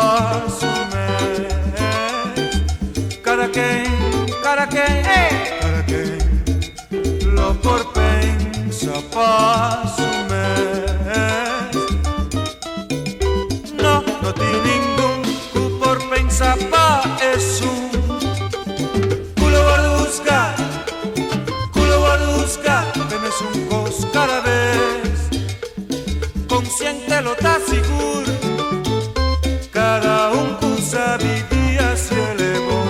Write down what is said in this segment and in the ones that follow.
pasume. Cara quem lo por pensa pasume. No tiene ningún cu por pensa pa eso. Culo guardusca, tenés un cos cada vez. Consciente lo está seguro, cada un cosa vivía se elevó.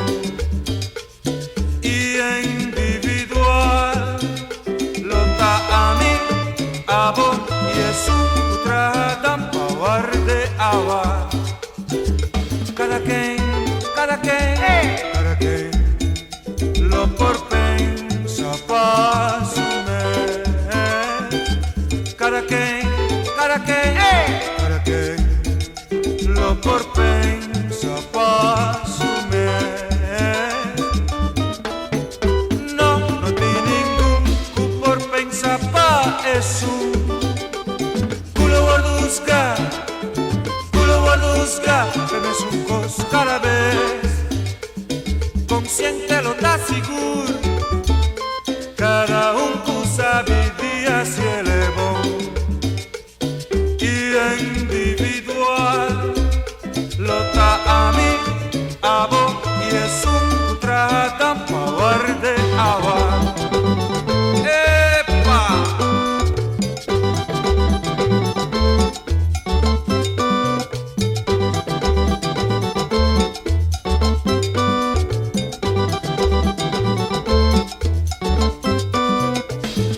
Y individual lo está a mí, a vos, y es un tratan pa' de agua. Cada quien lo por pensa pasume. Cada quien lo por pensa pasume. No tiene ningún cu por pensa pa eso. Culo guardusca, tenés un cos cada vez. Consciente lo está seguro, cada un cosa vivía se elevó. Y individual lo está a mí, a vos, y es un tratan pa' de agua. ¡Epa!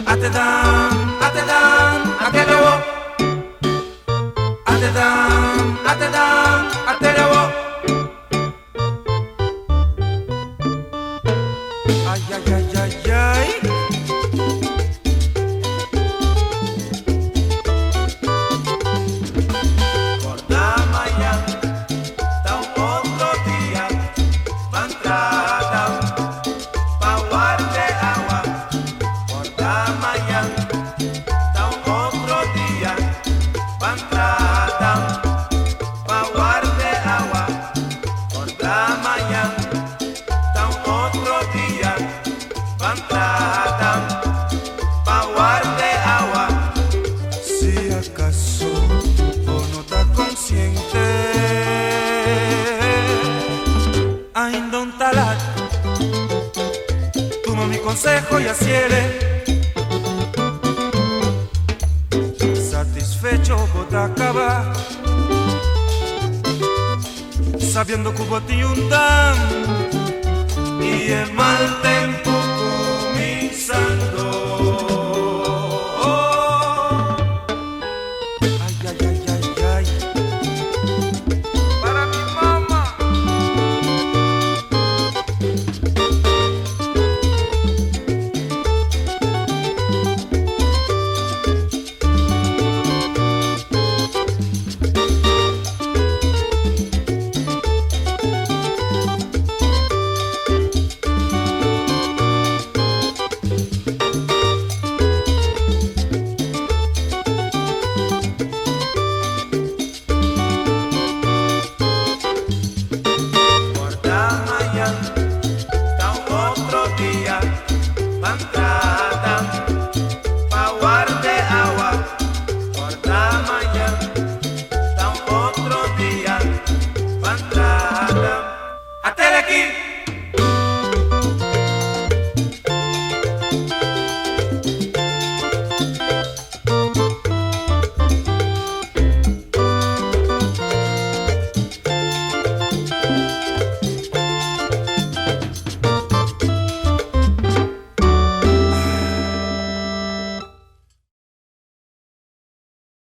Ate dan, atelebo. Ate dan, atelebo. Ay, ay, ay, ay, ay. Por la mañana, da un otro día, van tratan pa' guardar agua. Por la mañana, da un otro día, van tratan pa' guardar agua. Por la mañana, da un otro día, van tratan pa' guardar agua. Si acaso vos no estás consciente, ainda un talat, tomo mi consejo y asiere. Satisfecho vos te acabas, sabiendo que vos te un dan y el mal tiempo